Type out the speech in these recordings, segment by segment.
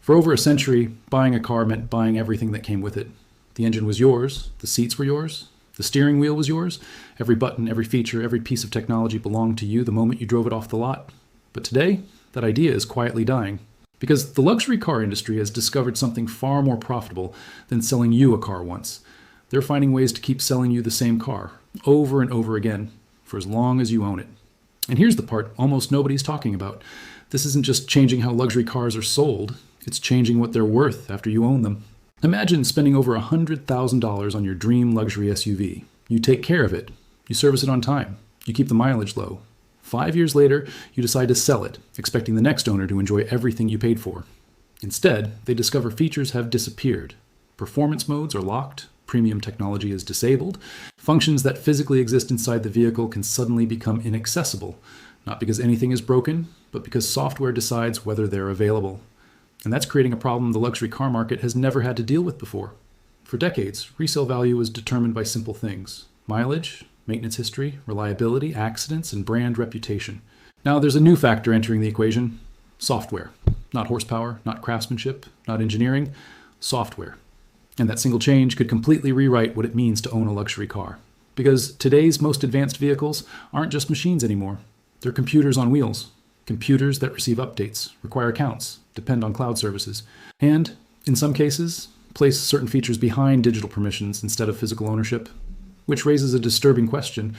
For over a century, buying a car meant buying everything that came with it. The engine was yours, the seats were yours, the steering wheel was yours, every button, every feature, every piece of technology belonged to you the moment you drove it off the lot. But today, that idea is quietly dying. Because the luxury car industry has discovered something far more profitable than selling you a car once. They're finding ways to keep selling you the same car, over and over again, for as long as you own it. And here's the part almost nobody's talking about. This isn't just changing how luxury cars are sold, it's changing what they're worth after you own them. Imagine spending over $100,000 on your dream luxury SUV. You take care of it, you service it on time, you keep the mileage low. 5 years later, you decide to sell it, expecting the next owner to enjoy everything you paid for. Instead, they discover features have disappeared. Performance modes are locked, premium technology is disabled, functions that physically exist inside the vehicle can suddenly become inaccessible, not because anything is broken, but because software decides whether they're available. And that's creating a problem the luxury car market has never had to deal with before. For decades, resale value was determined by simple things: mileage, maintenance history, reliability, accidents, and brand reputation. Now there's a new factor entering the equation: software. Not horsepower, not craftsmanship, not engineering, software. And that single change could completely rewrite what it means to own a luxury car. Because today's most advanced vehicles aren't just machines anymore. They're computers on wheels. Computers that receive updates, require accounts, depend on cloud services, and, in some cases, place certain features behind digital permissions instead of physical ownership. Which raises a disturbing question.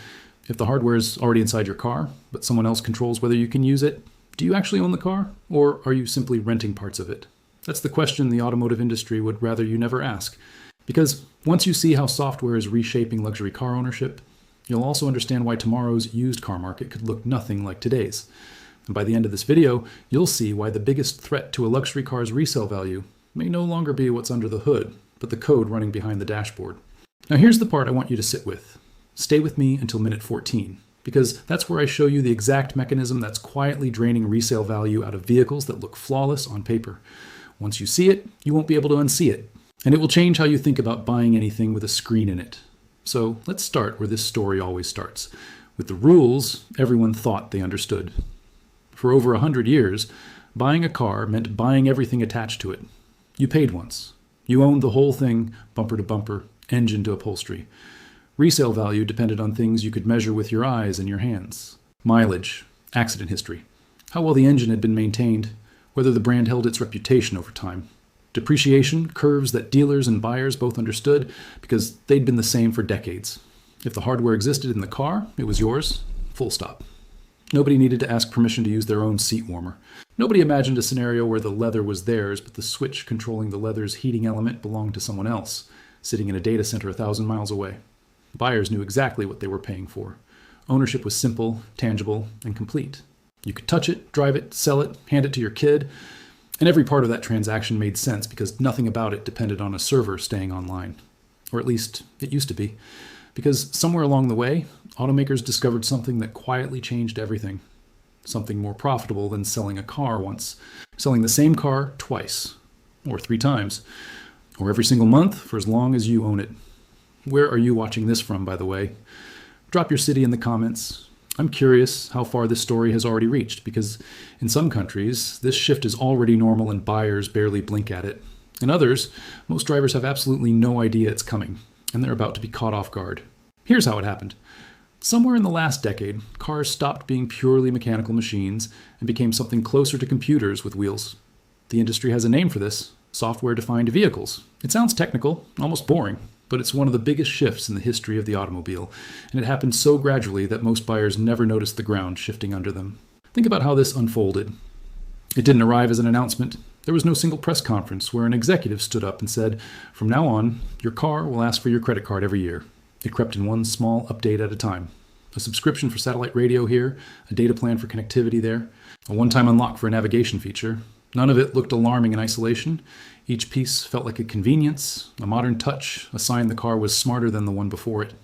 If the hardware is already inside your car, but someone else controls whether you can use it, do you actually own the car, or are you simply renting parts of it? That's the question the automotive industry would rather you never ask. Because once you see how software is reshaping luxury car ownership, you'll also understand why tomorrow's used car market could look nothing like today's. And by the end of this video, you'll see why the biggest threat to a luxury car's resale value may no longer be what's under the hood, but the code running behind the dashboard. Now here's the part I want you to sit with. Stay with me until minute 14, because that's where I show you the exact mechanism that's quietly draining resale value out of vehicles that look flawless on paper. Once you see it, you won't be able to unsee it, and it will change how you think about buying anything with a screen in it. So let's start where this story always starts, with the rules everyone thought they understood. For over 100 years, buying a car meant buying everything attached to it. You paid once. You owned the whole thing, bumper to bumper, engine to upholstery. Resale value depended on things you could measure with your eyes and your hands. Mileage, accident history, how well the engine had been maintained, whether the brand held its reputation over time. Depreciation, curves that dealers and buyers both understood because they'd been the same for decades. If the hardware existed in the car, it was yours, full stop. Nobody needed to ask permission to use their own seat warmer. Nobody imagined a scenario where the leather was theirs, but the switch controlling the leather's heating element belonged to someone else, sitting in a data center 1,000 miles away. Buyers knew exactly what they were paying for. Ownership was simple, tangible, and complete. You could touch it, drive it, sell it, hand it to your kid, and every part of that transaction made sense because nothing about it depended on a server staying online. Or at least, it used to be. Because somewhere along the way, automakers discovered something that quietly changed everything. Something more profitable than selling a car once. Selling the same car twice, or 3 times, or every single month for as long as you own it. Where are you watching this from, by the way? Drop your city in the comments. I'm curious how far this story has already reached, because in some countries, this shift is already normal and buyers barely blink at it. In others, most drivers have absolutely no idea it's coming, and they're about to be caught off guard. Here's how it happened. Somewhere in the last decade, cars stopped being purely mechanical machines and became something closer to computers with wheels. The industry has a name for this: software-defined vehicles. It sounds technical, almost boring, but it's one of the biggest shifts in the history of the automobile, and it happened so gradually that most buyers never noticed the ground shifting under them. Think about how this unfolded. It didn't arrive as an announcement. There was no single press conference where an executive stood up and said, "From now on, your car will ask for your credit card every year." It crept in one small update at a time. A subscription for satellite radio here, a data plan for connectivity there, a one-time unlock for a navigation feature. None of it looked alarming in isolation. Each piece felt like a convenience, a modern touch, a sign the car was smarter than the one before it.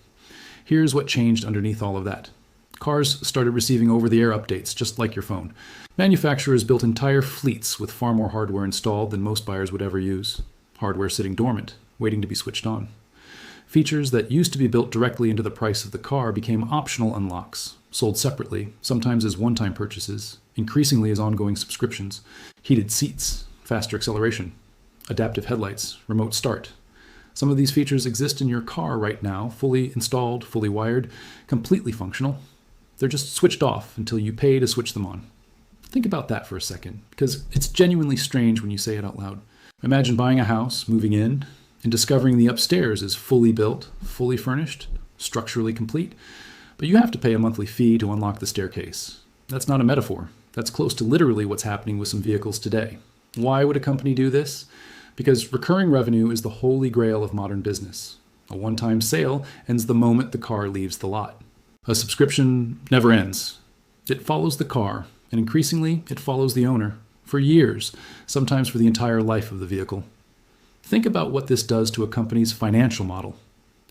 Here's what changed underneath all of that. Cars started receiving over-the-air updates, just like your phone. Manufacturers built entire fleets with far more hardware installed than most buyers would ever use. Hardware sitting dormant, waiting to be switched on. Features that used to be built directly into the price of the car became optional unlocks, sold separately, sometimes as one-time purchases, increasingly as ongoing subscriptions. Heated seats, faster acceleration, adaptive headlights, remote start. Some of these features exist in your car right now, fully installed, fully wired, completely functional. They're just switched off until you pay to switch them on. Think about that for a second, because it's genuinely strange when you say it out loud. Imagine buying a house, moving in, and discovering the upstairs is fully built, fully furnished, structurally complete, but you have to pay a monthly fee to unlock the staircase. That's not a metaphor. That's close to literally what's happening with some vehicles today. Why would a company do this? Because recurring revenue is the holy grail of modern business. A one-time sale ends the moment the car leaves the lot. A subscription never ends. It follows the car, and increasingly, it follows the owner for years, sometimes for the entire life of the vehicle. Think about what this does to a company's financial model.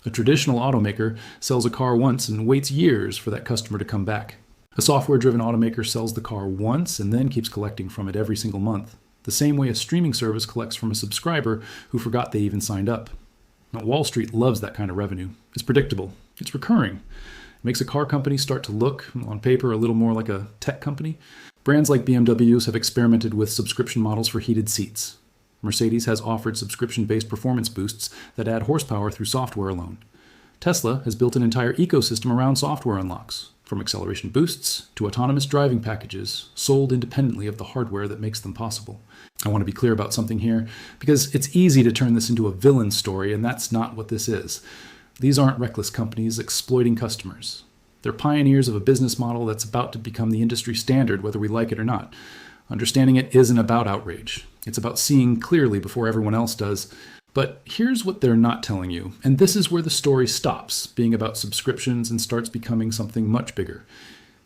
A traditional automaker sells a car once and waits years for that customer to come back. A software-driven automaker sells the car once and then keeps collecting from it every single month, the same way a streaming service collects from a subscriber who forgot they even signed up. Now, Wall Street loves that kind of revenue. It's predictable. It's recurring. It makes a car company start to look, on paper, a little more like a tech company. Brands like BMWs have experimented with subscription models for heated seats. Mercedes has offered subscription-based performance boosts that add horsepower through software alone. Tesla has built an entire ecosystem around software unlocks, from acceleration boosts to autonomous driving packages sold independently of the hardware that makes them possible. I want to be clear about something here, because it's easy to turn this into a villain story, and that's not what this is. These aren't reckless companies exploiting customers. They're pioneers of a business model that's about to become the industry standard, whether we like it or not. Understanding it isn't about outrage. It's about seeing clearly before everyone else does. But here's what they're not telling you, and this is where the story stops being about subscriptions and starts becoming something much bigger.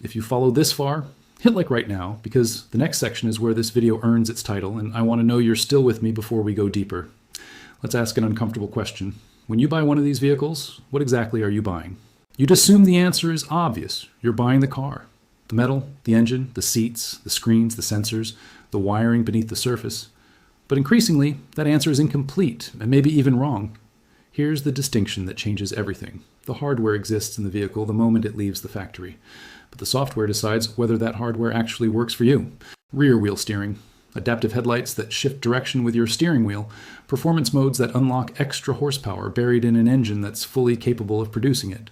If you follow this far, hit like right now, because the next section is where this video earns its title, and I want to know you're still with me before we go deeper. Let's ask an uncomfortable question. When you buy one of these vehicles, what exactly are you buying? You'd assume the answer is obvious. You're buying the car. The metal, the engine, the seats, the screens, the sensors, the wiring beneath the surface. But increasingly, that answer is incomplete and maybe even wrong. Here's the distinction that changes everything. The hardware exists in the vehicle the moment it leaves the factory, but the software decides whether that hardware actually works for you. Rear wheel steering, adaptive headlights that shift direction with your steering wheel, performance modes that unlock extra horsepower buried in an engine that's fully capable of producing it,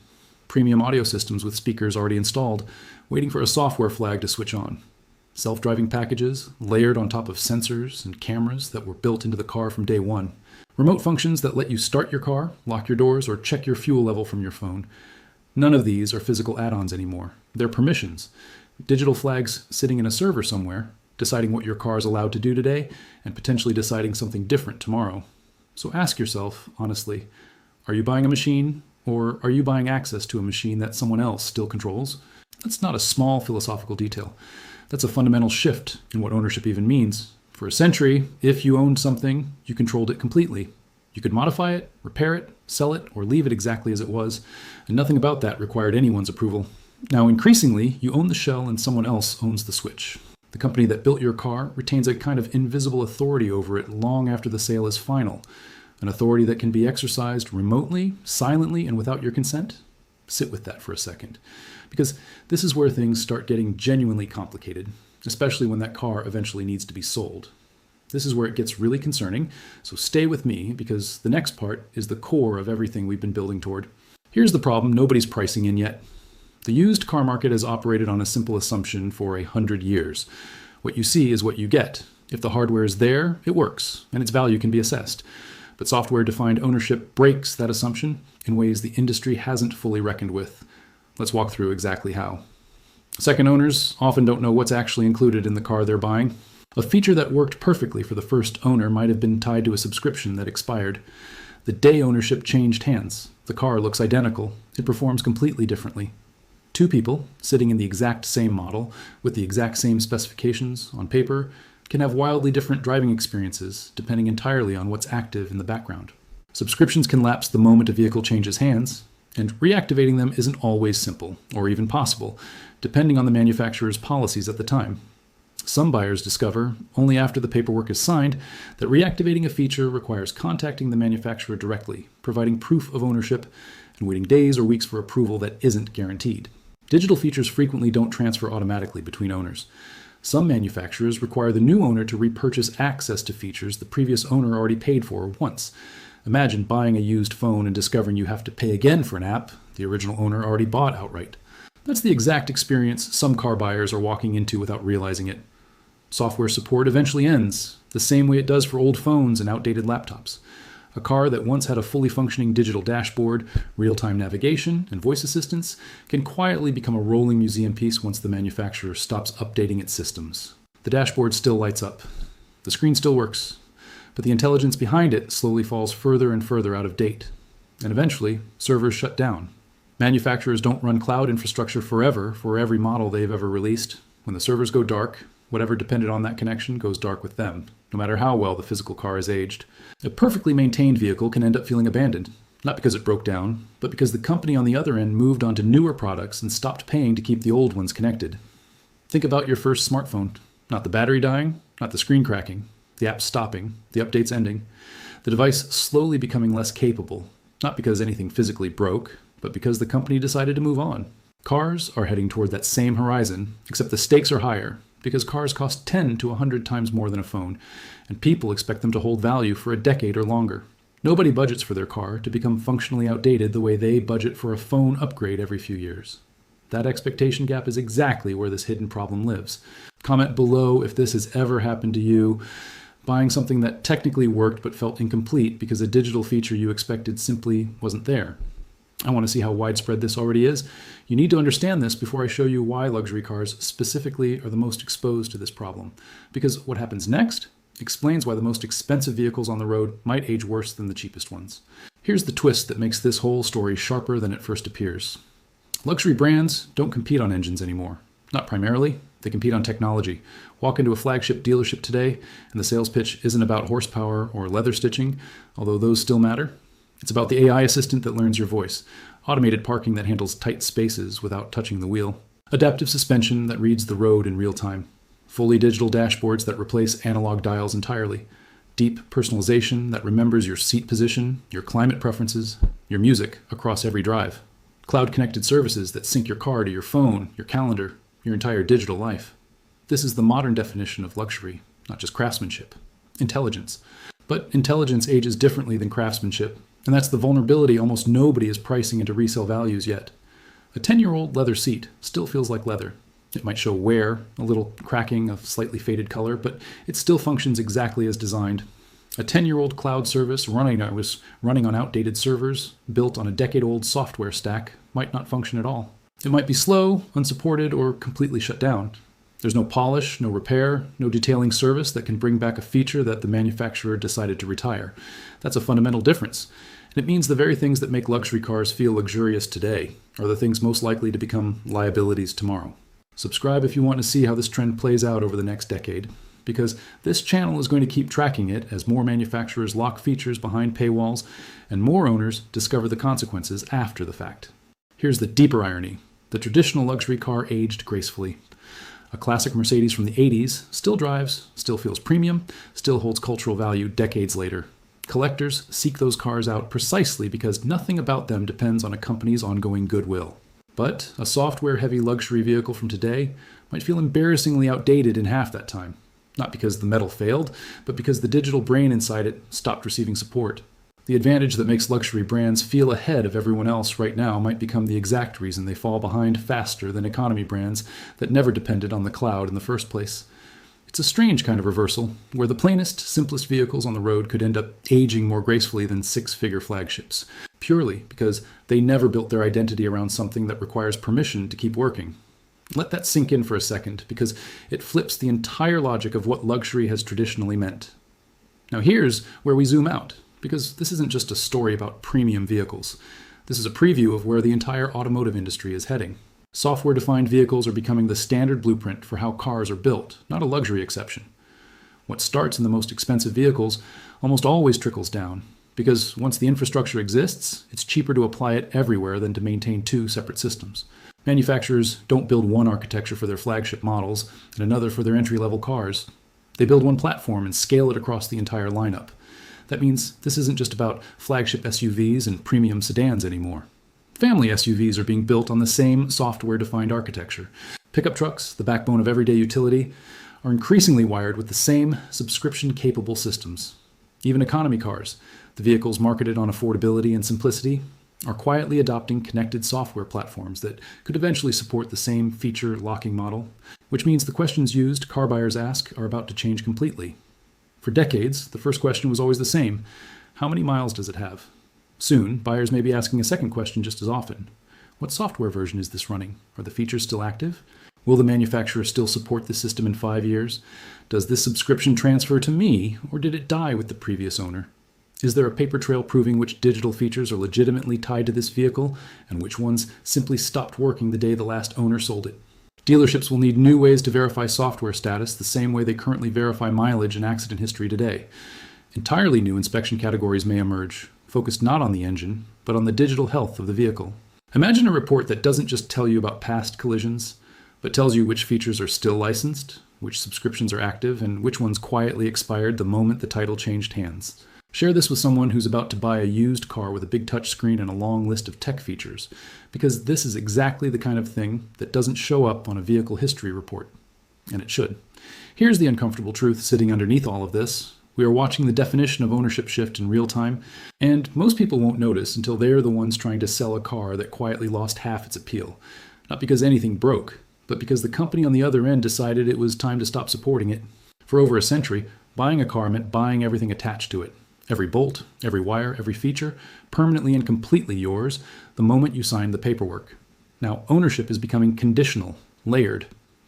premium audio systems with speakers already installed, waiting for a software flag to switch on. Self-driving packages layered on top of sensors and cameras that were built into the car from day one. Remote functions that let you start your car, lock your doors, or check your fuel level from your phone. None of these are physical add-ons anymore. They're permissions. Digital flags sitting in a server somewhere, deciding what your car is allowed to do today, and potentially deciding something different tomorrow. So ask yourself, honestly, are you buying a machine, or are you buying access to a machine that someone else still controls? That's not a small philosophical detail. That's a fundamental shift in what ownership even means. For a century, if you owned something, you controlled it completely. You could modify it, repair it, sell it, or leave it exactly as it was, and nothing about that required anyone's approval. Now, increasingly, you own the shell and someone else owns the switch. The company that built your car retains a kind of invisible authority over it long after the sale is final, an authority that can be exercised remotely, silently, and without your consent. Sit with that for a second, because this is where things start getting genuinely complicated, especially when that car eventually needs to be sold. This is where it gets really concerning, so stay with me, because the next part is the core of everything we've been building toward. Here's the problem nobody's pricing in yet. The used car market has operated on a simple assumption for 100 years. What you see is what you get. If the hardware is there, it works, and its value can be assessed. But software-defined ownership breaks that assumption in ways the industry hasn't fully reckoned with. Let's walk through exactly how. Second owners often don't know what's actually included in the car they're buying. A feature that worked perfectly for the first owner might have been tied to a subscription that expired. The day ownership changed hands. The car looks identical. It performs completely differently. Two people, sitting in the exact same model, with the exact same specifications on paper, can have wildly different driving experiences, depending entirely on what's active in the background. Subscriptions can lapse the moment a vehicle changes hands, and reactivating them isn't always simple, or even possible, depending on the manufacturer's policies at the time. Some buyers discover, only after the paperwork is signed, that reactivating a feature requires contacting the manufacturer directly, providing proof of ownership, and waiting days or weeks for approval that isn't guaranteed. Digital features frequently don't transfer automatically between owners. Some manufacturers require the new owner to repurchase access to features the previous owner already paid for once. Imagine buying a used phone and discovering you have to pay again for an app the original owner already bought outright. That's the exact experience some car buyers are walking into without realizing it. Software support eventually ends, the same way it does for old phones and outdated laptops. A car that once had a fully functioning digital dashboard, real-time navigation, and voice assistance can quietly become a rolling museum piece once the manufacturer stops updating its systems. The dashboard still lights up. The screen still works. But the intelligence behind it slowly falls further and further out of date. And eventually, servers shut down. Manufacturers don't run cloud infrastructure forever for every model they've ever released. When the servers go dark, whatever depended on that connection goes dark with them, no matter how well the physical car is aged. A perfectly maintained vehicle can end up feeling abandoned, not because it broke down, but because the company on the other end moved on to newer products and stopped paying to keep the old ones connected. Think about your first smartphone. Not the battery dying, not the screen cracking, the app stopping, the updates ending. The device slowly becoming less capable, not because anything physically broke, but because the company decided to move on. Cars are heading toward that same horizon, except the stakes are higher, because cars cost 10 to 100 times more than a phone, and people expect them to hold value for a decade or longer. Nobody budgets for their car to become functionally outdated the way they budget for a phone upgrade every few years. That expectation gap is exactly where this hidden problem lives. Comment below if this has ever happened to you, buying something that technically worked but felt incomplete because a digital feature you expected simply wasn't there. I want to see how widespread this already is. You need to understand this before I show you why luxury cars specifically are the most exposed to this problem. Because what happens next explains why the most expensive vehicles on the road might age worse than the cheapest ones. Here's the twist that makes this whole story sharper than it first appears. Luxury brands don't compete on engines anymore. Not primarily, they compete on technology. Walk into a flagship dealership today, and the sales pitch isn't about horsepower or leather stitching, although those still matter. It's about the AI assistant that learns your voice, automated parking that handles tight spaces without touching the wheel, adaptive suspension that reads the road in real time, fully digital dashboards that replace analog dials entirely, deep personalization that remembers your seat position, your climate preferences, your music across every drive, cloud-connected services that sync your car to your phone, your calendar, your entire digital life. This is the modern definition of luxury, not just craftsmanship. Intelligence. But intelligence ages differently than craftsmanship, and that's the vulnerability almost nobody is pricing into resale values yet. A 10-year-old leather seat still feels like leather. It might show wear, a little cracking of slightly faded color, but it still functions exactly as designed. A 10-year-old cloud service running on outdated servers, built on a decade-old software stack, might not function at all. It might be slow, unsupported, or completely shut down. There's no polish, no repair, no detailing service that can bring back a feature that the manufacturer decided to retire. That's a fundamental difference. And it means the very things that make luxury cars feel luxurious today are the things most likely to become liabilities tomorrow. Subscribe if you want to see how this trend plays out over the next decade, because this channel is going to keep tracking it as more manufacturers lock features behind paywalls and more owners discover the consequences after the fact. Here's the deeper irony. The traditional luxury car aged gracefully. A classic Mercedes from the 80s still drives, still feels premium, still holds cultural value decades later. Collectors seek those cars out precisely because nothing about them depends on a company's ongoing goodwill. But a software-heavy luxury vehicle from today might feel embarrassingly outdated in half that time. Not because the metal failed, but because the digital brain inside it stopped receiving support. The advantage that makes luxury brands feel ahead of everyone else right now might become the exact reason they fall behind faster than economy brands that never depended on the cloud in the first place. It's a strange kind of reversal, where the plainest, simplest vehicles on the road could end up aging more gracefully than six-figure flagships, purely because they never built their identity around something that requires permission to keep working. Let that sink in for a second, because it flips the entire logic of what luxury has traditionally meant. Now here's where we zoom out, because this isn't just a story about premium vehicles. This is a preview of where the entire automotive industry is heading. Software-defined vehicles are becoming the standard blueprint for how cars are built, not a luxury exception. What starts in the most expensive vehicles almost always trickles down, because once the infrastructure exists, it's cheaper to apply it everywhere than to maintain two separate systems. Manufacturers don't build one architecture for their flagship models and another for their entry-level cars. They build one platform and scale it across the entire lineup. That means this isn't just about flagship SUVs and premium sedans anymore. Family SUVs are being built on the same software-defined architecture. Pickup trucks, the backbone of everyday utility, are increasingly wired with the same subscription-capable systems. Even economy cars, the vehicles marketed on affordability and simplicity, are quietly adopting connected software platforms that could eventually support the same feature locking model, which means the questions used car buyers ask are about to change completely. For decades, the first question was always the same: how many miles does it have? Soon, buyers may be asking a second question just as often: what software version is this running? Are the features still active? Will the manufacturer still support the system in 5 years? Does this subscription transfer to me, or did it die with the previous owner? Is there a paper trail proving which digital features are legitimately tied to this vehicle, and which ones simply stopped working the day the last owner sold it? Dealerships will need new ways to verify software status the same way they currently verify mileage and accident history today. Entirely new inspection categories may emerge, focused not on the engine, but on the digital health of the vehicle. Imagine a report that doesn't just tell you about past collisions, but tells you which features are still licensed, which subscriptions are active, and which ones quietly expired the moment the title changed hands. Share this with someone who's about to buy a used car with a big touchscreen and a long list of tech features, because this is exactly the kind of thing that doesn't show up on a vehicle history report. And it should. Here's the uncomfortable truth sitting underneath all of this. We are watching the definition of ownership shift in real time, and most people won't notice until they're the ones trying to sell a car that quietly lost half its appeal. Not because anything broke, but because the company on the other end decided it was time to stop supporting it. For over a century, buying a car meant buying everything attached to it. Every bolt, every wire, every feature, permanently and completely yours the moment you signed the paperwork. Now, ownership is becoming conditional, layered,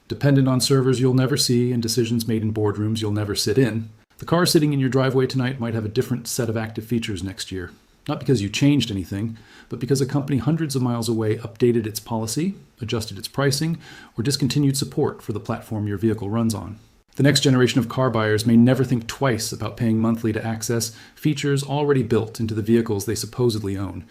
dependent on servers you'll never see and decisions made in boardrooms you'll never sit in. The car sitting in your driveway tonight might have a different set of active features next year. Not because you changed anything, but because a company hundreds of miles away updated its policy, adjusted its pricing, or discontinued support for the platform your vehicle runs on. The next generation of car buyers may never think twice about paying monthly to access features already built into the vehicles they supposedly own.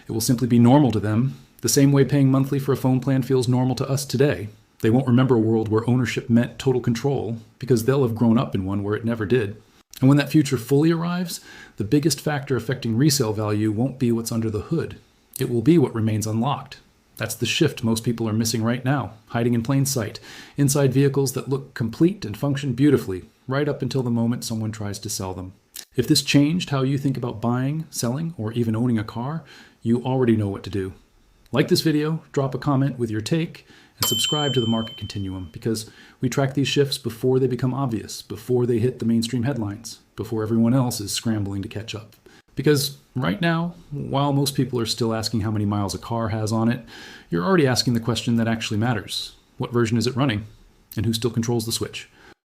It will simply be normal to them, the same way paying monthly for a phone plan feels normal to us today. They won't remember a world where ownership meant total control, because they'll have grown up in one where it never did. And when that future fully arrives, the biggest factor affecting resale value won't be what's under the hood. It will be what remains unlocked. That's the shift most people are missing right now, hiding in plain sight, inside vehicles that look complete and function beautifully, right up until the moment someone tries to sell them. If this changed how you think about buying, selling, or even owning a car, you already know what to do. Like this video, drop a comment with your take, and subscribe to the Market Continuum, because we track these shifts before they become obvious, before they hit the mainstream headlines, before everyone else is scrambling to catch up. Because right now, while most people are still asking how many miles a car has on it, you're already asking the question that actually matters. What version is it running? And who still controls the switch?